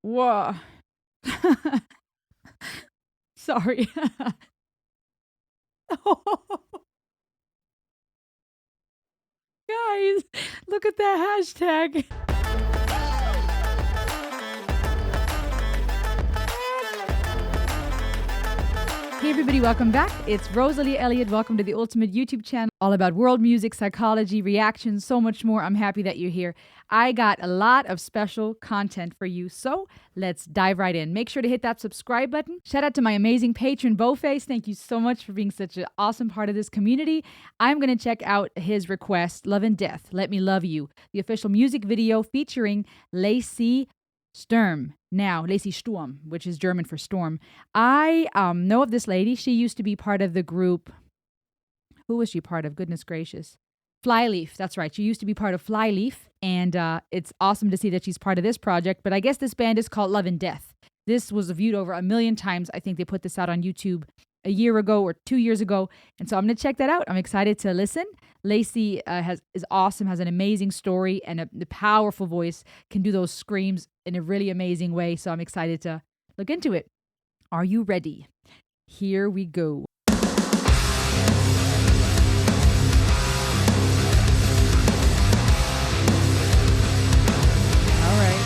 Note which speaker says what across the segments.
Speaker 1: Whoa. Sorry. Guys, look at that hashtag. Hey everybody, welcome back. It's Rosalie, Elliott. Welcome to the Ultimate YouTube channel, all about world music, psychology, reactions, so much more. I'm happy that you're here. I got a lot of special content for you, so let's dive right in. Make sure to hit that subscribe button. Shout out to my amazing patron, Bowface. Thank you so much for being such an awesome part of this community. I'm going to check out his request, Love and Death, Let Me Love You, the official music video featuring Lacey Sturm. Now, Lacey Sturm, which is German for storm. I know of this lady. She used to be part of the group. Who was she part of? Goodness gracious. Flyleaf. That's right. She used to be part of Flyleaf. And it's awesome to see that she's part of this project. But I guess this band is called Love and Death. This was viewed over 1 million times. I think they put this out on YouTube a year ago or 2 years ago. And so I'm going to check that out. I'm excited to listen. Lacey is awesome, has an amazing story and a powerful voice, can do those screams in a really amazing way. So I'm excited to look into it. Are you ready? Here we go. All right.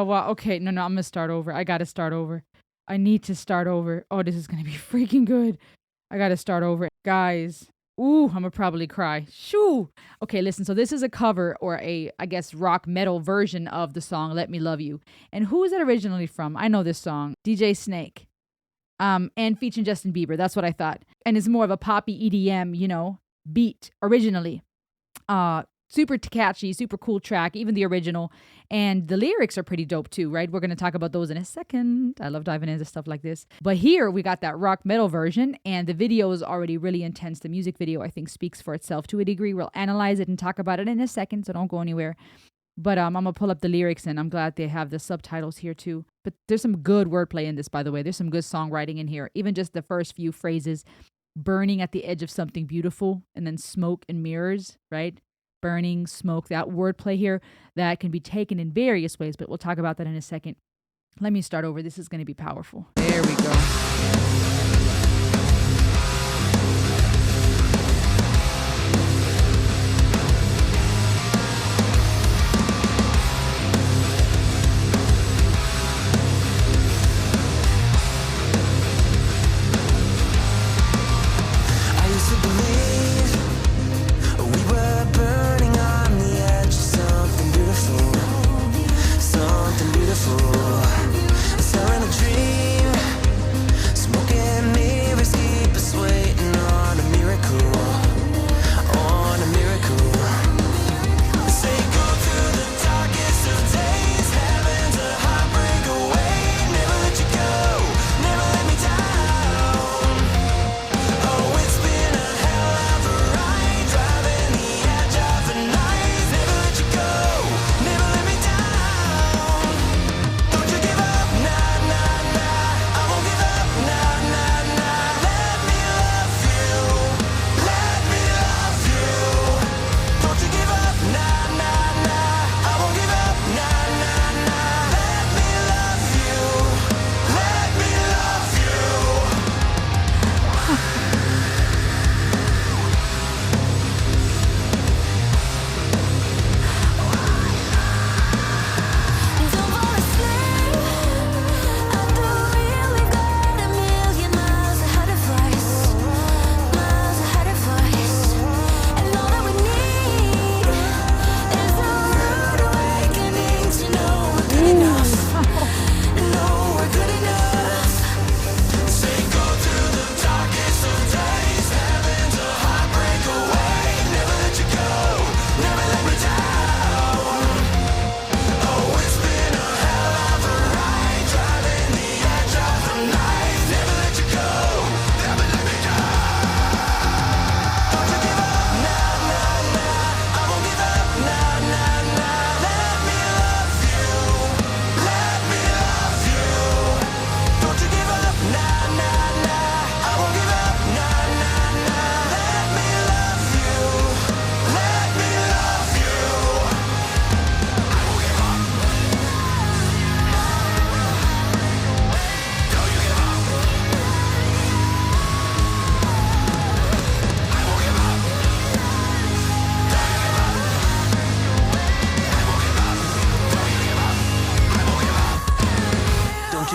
Speaker 1: Wow. Okay, no, I'm gonna start over. I gotta start over. I need to start over. Oh, this is gonna be freaking good. I gotta start over. Guys, ooh, I'm gonna probably cry. Shoo! Okay, listen, so this is a cover or I guess, rock metal version of the song Let Me Love You. And who is it originally from? I know this song. DJ Snake. And featuring Justin Bieber. That's what I thought. And it's more of a poppy EDM, beat originally. Super catchy, super cool track, even the original. And the lyrics are pretty dope too, right? We're going to talk about those in a second. I love diving into stuff like this. But here we got that rock metal version, and the video is already really intense. The music video, I think, speaks for itself to a degree. We'll analyze it and talk about it in a second, so don't go anywhere. But I'm going to pull up the lyrics, and I'm glad they have the subtitles here too. But there's some good wordplay in this, by the way. There's some good songwriting in here. Even just the first few phrases, burning at the edge of something beautiful, and then smoke and mirrors, right? Burning, smoke, that wordplay here, that can be taken in various ways, but we'll talk about that in a second. Let me start over. This is going to be powerful. There we go.
Speaker 2: Smoking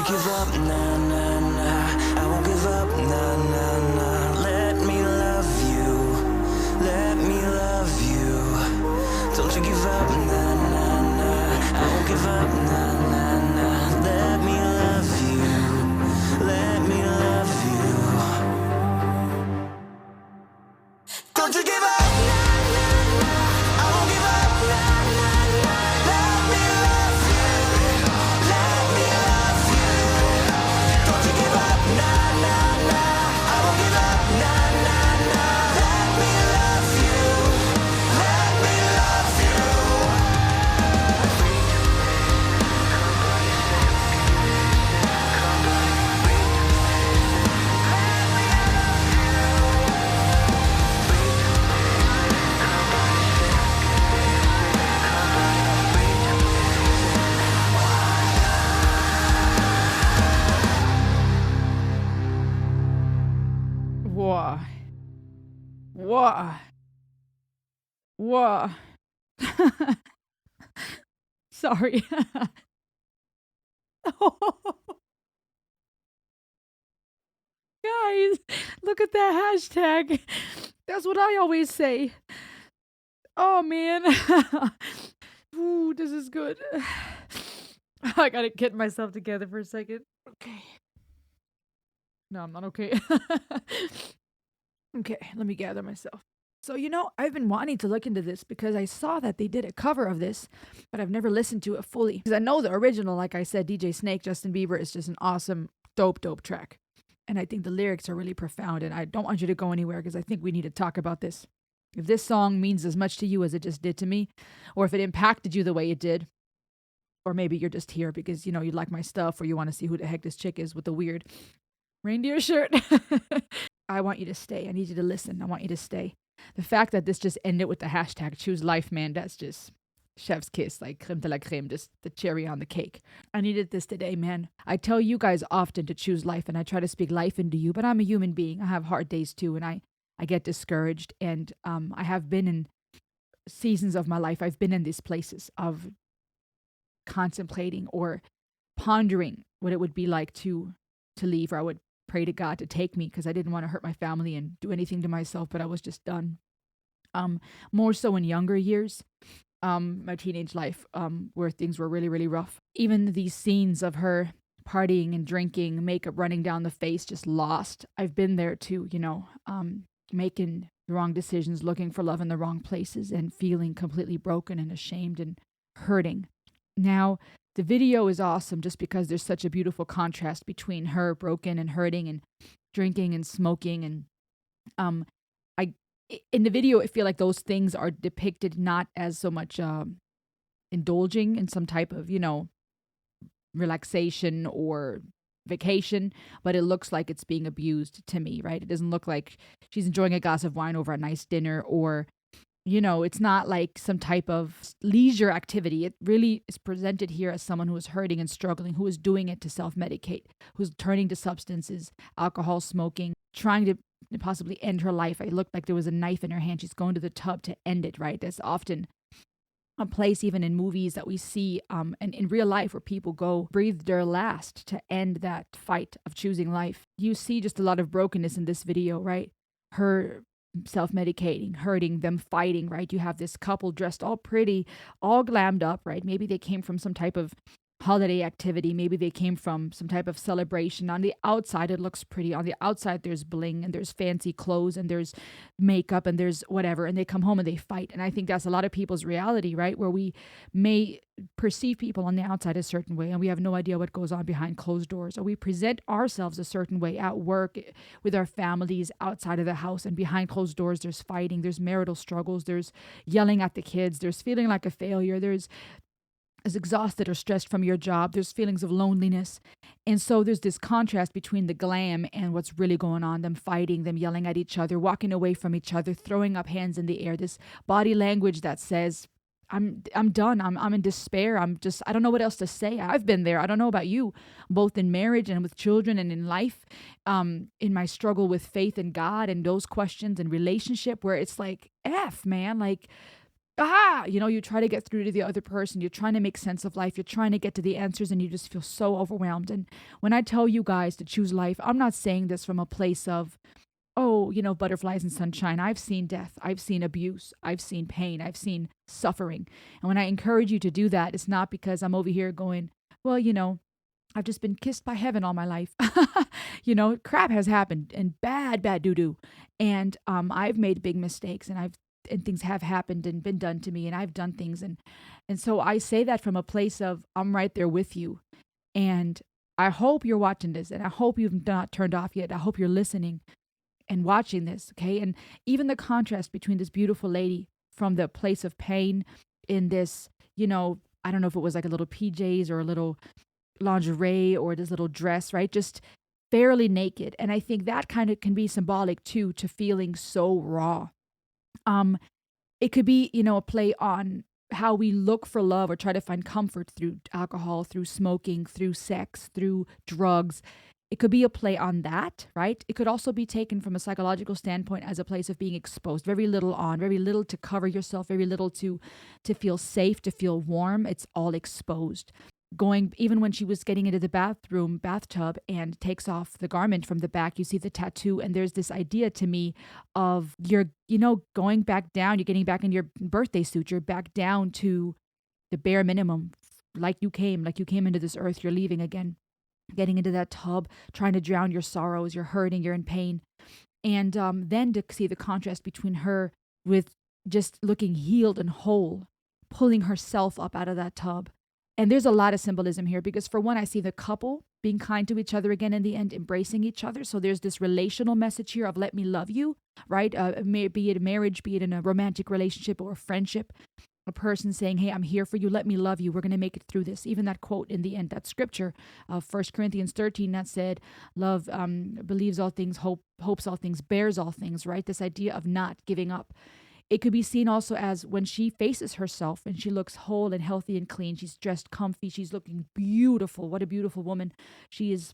Speaker 2: you give up, nah, nah, nah. I won't give up, nah, nah, nah. Let me love you. Let me love you. Don't you give up, nah, nah, nah. I won't give up, nah, nah, nah. Let me love you. Let me love you. Don't you give up, nah, nah, nah. I won't give up, nah, nah, nah. Let me love you. Let me love you. Don't you give up, nah, nah, nah. I won't give up, nah, nah, nah. Let me love you. Let me love you.
Speaker 1: Whoa. Whoa. Whoa. Sorry. Guys, look at that hashtag. That's what I always say. Oh, man. Ooh, this is good. I gotta get myself together for a second. Okay. No, I'm not okay. Okay, let me gather myself. So, I've been wanting to look into this because I saw that they did a cover of this, but I've never listened to it fully. Because I know the original, like I said, DJ Snake, Justin Bieber, is just an awesome, dope track. And I think the lyrics are really profound, and I don't want you to go anywhere because I think we need to talk about this. If this song means as much to you as it just did to me, or if it impacted you the way it did, or maybe you're just here because, you like my stuff, or you want to see who the heck this chick is with the weird reindeer shirt. I want you to stay. I need you to listen. I want you to stay. The fact that this just ended with the hashtag choose life, man, that's just chef's kiss, like creme de la creme, just the cherry on the cake. I needed this today, man. I tell you guys often to choose life, and I try to speak life into you, but I'm a human being. I have hard days too, and I get discouraged, and I have been in seasons of my life, I've been in these places of contemplating or pondering what it would be like to leave, or I would pray to God to take me because I didn't want to hurt my family and do anything to myself, but I was just done. More so in younger years, my teenage life, where things were really, really rough. Even these scenes of her partying and drinking, makeup running down the face, just lost. I've been there too, making the wrong decisions, looking for love in the wrong places, and feeling completely broken and ashamed and hurting. Now, the video is awesome just because there's such a beautiful contrast between her broken and hurting and drinking and smoking. And in the video, I feel like those things are depicted not as so much indulging in some type of, relaxation or vacation, but it looks like it's being abused to me, right? It doesn't look like she's enjoying a glass of wine over a nice dinner, or it's not like some type of leisure activity. It really is presented here as someone who is hurting and struggling, who is doing it to self-medicate, who's turning to substances, alcohol, smoking, trying to possibly end her life. It looked like there was a knife in her hand. She's going to the tub to end it, right? That's often a place, even in movies, that we see and in real life, where people go breathe their last to end that fight of choosing life. You see just a lot of brokenness in this video, right? Her self-medicating, hurting, them fighting, right? You have this couple dressed all pretty, all glammed up, right? Maybe they came from some type of holiday activity. Maybe they came from some type of celebration. On the outside, it looks pretty. On the outside, there's bling and there's fancy clothes and there's makeup and there's whatever. And they come home and they fight. And I think that's a lot of people's reality, right? Where we may perceive people on the outside a certain way and we have no idea what goes on behind closed doors. Or we present ourselves a certain way at work, with our families, outside of the house, and behind closed doors, there's fighting, there's marital struggles, there's yelling at the kids, there's feeling like a failure, there's exhausted or stressed from your job, there's feelings of loneliness. And so there's this contrast between the glam and what's really going on, them fighting, them yelling at each other, walking away from each other, throwing up hands in the air, this body language that says, I'm done. I'm in despair. I don't know what else to say. I've been there. I don't know about you, both in marriage and with children and in life, in my struggle with faith in God and those questions and relationship, where it's like, man, like, You try to get through to the other person. You're trying to make sense of life. You're trying to get to the answers and you just feel so overwhelmed. And when I tell you guys to choose life, I'm not saying this from a place of, butterflies and sunshine. I've seen death. I've seen abuse. I've seen pain. I've seen suffering. And when I encourage you to do that, it's not because I'm over here going, well, I've just been kissed by heaven all my life. Crap has happened and bad doo-doo. And I've made big mistakes and things have happened and been done to me and I've done things. And so I say that from a place of I'm right there with you. And I hope you're watching this and I hope you've not turned off yet. I hope you're listening and watching this. Okay. And even the contrast between this beautiful lady from the place of pain in this, I don't know if it was like a little PJs or a little lingerie or this little dress, right? Just barely naked. And I think that kind of can be symbolic too, to feeling so raw. It could be, a play on how we look for love or try to find comfort through alcohol, through smoking, through sex, through drugs. It could be a play on that, right? It could also be taken from a psychological standpoint as a place of being exposed. Very little on, very little to cover yourself, very little to feel safe, to feel warm. It's all exposed. Even when she was getting into the bathtub and takes off the garment from the back, you see the tattoo. And there's this idea to me of you're going back down, you're getting back in your birthday suit, you're back down to the bare minimum, like you came into this earth, you're leaving again, getting into that tub, trying to drown your sorrows, you're hurting, you're in pain. And then to see the contrast between her with just looking healed and whole, pulling herself up out of that tub. And there's a lot of symbolism here because for one, I see the couple being kind to each other again in the end, embracing each other. So there's this relational message here of let me love you, right? Be it a marriage, be it in a romantic relationship or a friendship, a person saying, hey, I'm here for you. Let me love you. We're going to make it through this. Even that quote in the end, that scripture of 1 Corinthians 13 that said, love believes all things, hopes all things, bears all things, right? This idea of not giving up. It could be seen also as when she faces herself and she looks whole and healthy and clean. She's dressed comfy. She's looking beautiful. What a beautiful woman. She is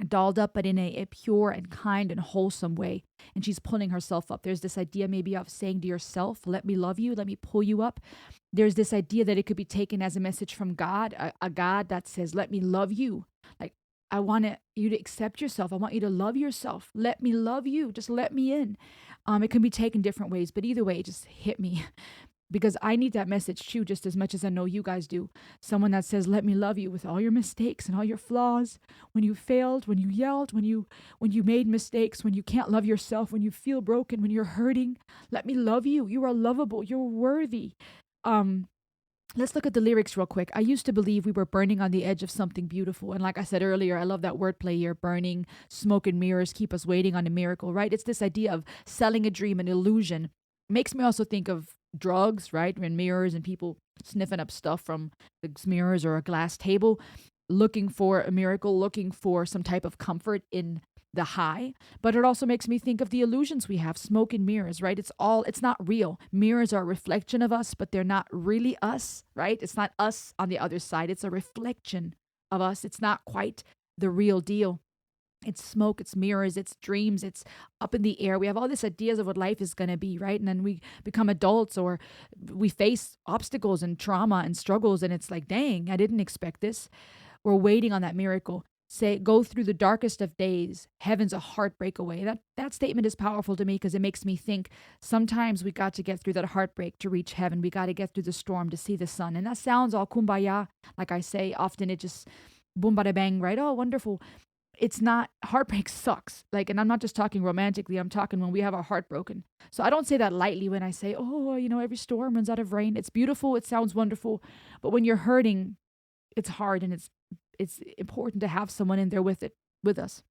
Speaker 1: dolled up, but in a pure and kind and wholesome way. And she's pulling herself up. There's this idea maybe of saying to yourself, let me love you. Let me pull you up. There's this idea that it could be taken as a message from God, a God that says, let me love you. Like, I want you to accept yourself. I want you to love yourself. Let me love you. Just let me in. It can be taken different ways, but either way, it just hit me because I need that message too, just as much as I know you guys do. Someone that says, let me love you with all your mistakes and all your flaws. When you failed, when you yelled, when you made mistakes, when you can't love yourself, when you feel broken, when you're hurting, let me love you. You are lovable. You're worthy. Let's look at the lyrics real quick. I used to believe we were burning on the edge of something beautiful. And like I said earlier, I love that wordplay here. Burning, smoke and mirrors keep us waiting on a miracle, right? It's this idea of selling a dream, an illusion. Makes me also think of drugs, right? And mirrors and people sniffing up stuff from the mirrors or a glass table, looking for a miracle, looking for some type of comfort in the high. But it also makes me think of the illusions we have, smoke and mirrors, right? It's not real. Mirrors are a reflection of us, but they're not really us, right? It's not us on the other side. It's a reflection of us. It's not quite the real deal. It's smoke, it's mirrors, it's dreams, it's up in the air. We have all these ideas of what life is going to be, right? And then we become adults or we face obstacles and trauma and struggles. And it's like, dang, I didn't expect this. We're waiting on that miracle. Say, go through the darkest of days. Heaven's a heartbreak away. That statement is powerful to me because it makes me think sometimes we got to get through that heartbreak to reach heaven. We got to get through the storm to see the sun. And that sounds all kumbaya. Like I say, often it just boom, bada bang, right? Oh, wonderful. It's not, heartbreak sucks. Like, and I'm not just talking romantically, I'm talking when we have our heart broken. So I don't say that lightly when I say, oh, every storm runs out of rain. It's beautiful. It sounds wonderful. But when you're hurting, it's hard and it's important to have someone in there with us.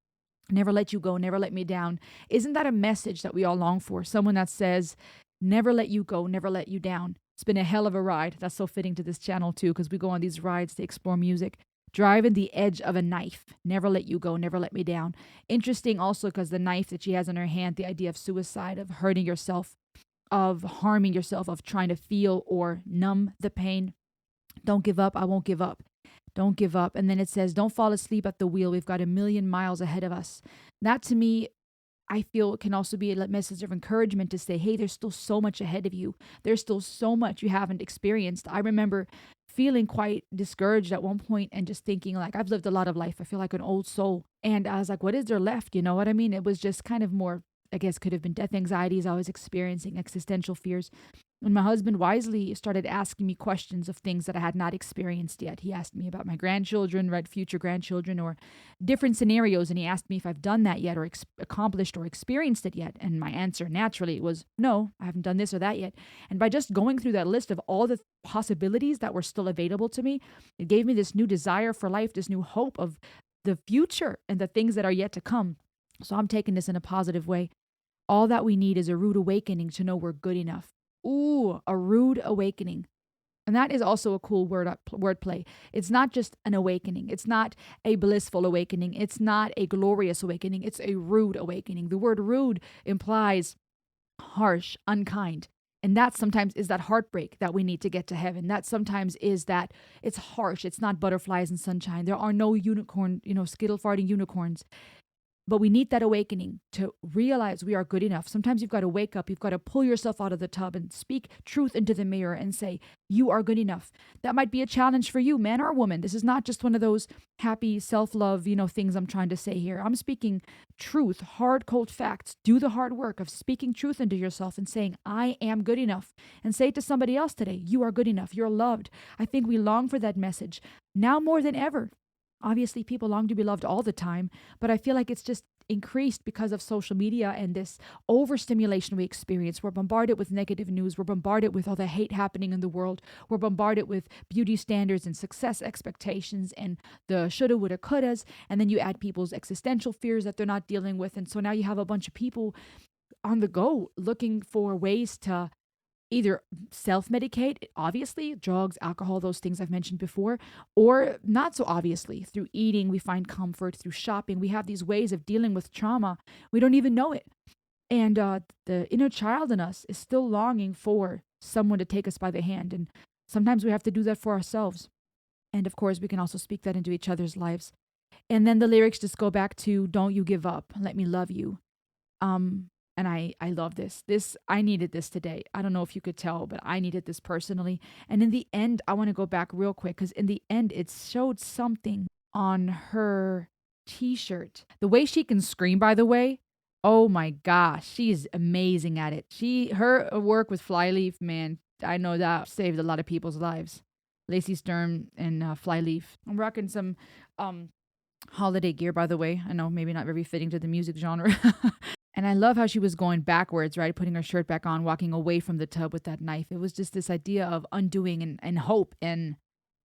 Speaker 1: Never let you go, never let me down. Isn't that a message that we all long for? Someone that says, never let you go, never let you down. It's been a hell of a ride. That's so fitting to this channel too, because we go on these rides to explore music. Driving the edge of a knife. Never let you go, never let me down. Interesting also because the knife that she has in her hand, the idea of suicide, of hurting yourself, of harming yourself, of trying to feel or numb the pain. Don't give up, I won't give up. Don't give up. And then it says, don't fall asleep at the wheel. We've got 1,000,000 miles ahead of us. That to me I feel it can also be a message of encouragement to say, hey, there's still so much ahead of you. There's still so much you haven't experienced. I remember feeling quite discouraged at one point and just thinking like, I've lived a lot of life. I feel like an old soul. And I was like, what is there left? You know what I mean? It was just kind of more, I guess, could have been death anxieties I was experiencing, existential fears. And my husband wisely started asking me questions of things that I had not experienced yet. He asked me about my grandchildren, right, future grandchildren, or different scenarios. And he asked me if I've done that yet or accomplished or experienced it yet. And my answer naturally was, no, I haven't done this or that yet. And by just going through that list of all the possibilities that were still available to me, it gave me this new desire for life, this new hope of the future and the things that are yet to come. So I'm taking this in a positive way. All that we need is a rude awakening to know we're good enough. Ooh, a rude awakening. And that is also a cool wordplay. It's not just an awakening. It's not a blissful awakening. It's not a glorious awakening. It's a rude awakening. The word rude implies harsh, unkind. And that sometimes is that heartbreak that we need to get to heaven. That sometimes is that it's harsh. It's not butterflies and sunshine. There are no unicorn, skittle farting unicorns. But we need that awakening to realize we are good enough. Sometimes you've got to wake up. You've got to pull yourself out of the tub and speak truth into the mirror and say, you are good enough. That might be a challenge for you, man or woman. This is not just one of those happy self-love, things I'm trying to say here. I'm speaking truth, hard, cold facts. Do the hard work of speaking truth into yourself and saying, I am good enough. And say it to somebody else today, you are good enough. You're loved. I think we long for that message now more than ever. Obviously, people long to be loved all the time, but I feel like it's just increased because of social media and this overstimulation we experience. We're bombarded with negative news. We're bombarded with all the hate happening in the world. We're bombarded with beauty standards and success expectations and the shoulda, woulda, couldas. And then you add people's existential fears that they're not dealing with. And so now you have a bunch of people on the go looking for ways to either self-medicate, obviously, drugs, alcohol, those things I've mentioned before, or not so obviously. Through eating, we find comfort. Through shopping, we have these ways of dealing with trauma. We don't even know it. And the inner child in us is still longing for someone to take us by the hand. And sometimes we have to do that for ourselves. And of course, we can also speak that into each other's lives. And then the lyrics just go back to, don't you give up. Let me love you. And I love this. I needed this today. I don't know if you could tell, but I needed this personally. And in the end, I want to go back real quick because in the end, it showed something on her t-shirt. The way she can scream, by the way, oh my gosh, she is amazing at it. Her work with Flyleaf, man, I know that saved a lot of people's lives. Lacey Sturm and Flyleaf. I'm rocking some holiday gear, by the way. I know maybe not very fitting to the music genre. And I love how she was going backwards, right? Putting her shirt back on, walking away from the tub with that knife. It was just this idea of undoing and hope. And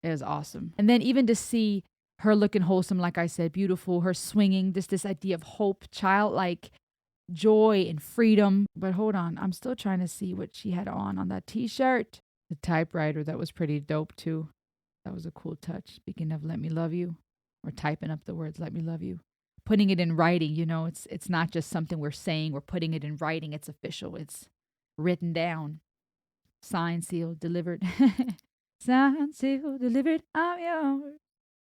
Speaker 1: it was awesome. And then even to see her looking wholesome, like I said, beautiful, her swinging, just this idea of hope, childlike joy and freedom. But hold on, I'm still trying to see what she had on that t-shirt. The typewriter, that was pretty dope too. That was a cool touch. Speaking of let me love you, or typing up the words, let me love you. Putting it in writing, it's not just something we're saying. We're putting it in writing. It's official. It's written down. Signed, sealed, delivered. Signed, sealed, delivered. I'm yours.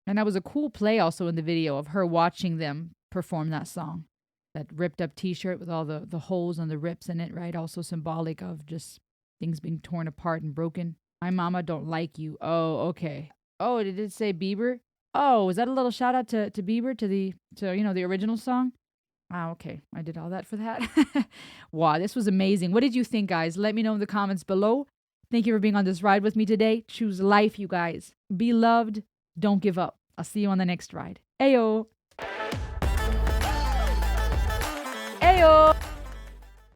Speaker 1: And that was a cool play also in the video of her watching them perform that song. That ripped up t-shirt with all the holes and the rips in it, right? Also symbolic of just things being torn apart and broken. My mama don't like you. Oh, okay. Oh, did it say Bieber? Oh, was that a little shout out to Bieber, to the original song? Ah, okay. I did all that for that. Wow, this was amazing. What did you think, guys? Let me know in the comments below. Thank you for being on this ride with me today. Choose life, you guys. Be loved. Don't give up. I'll see you on the next ride. Ayo. Ayo.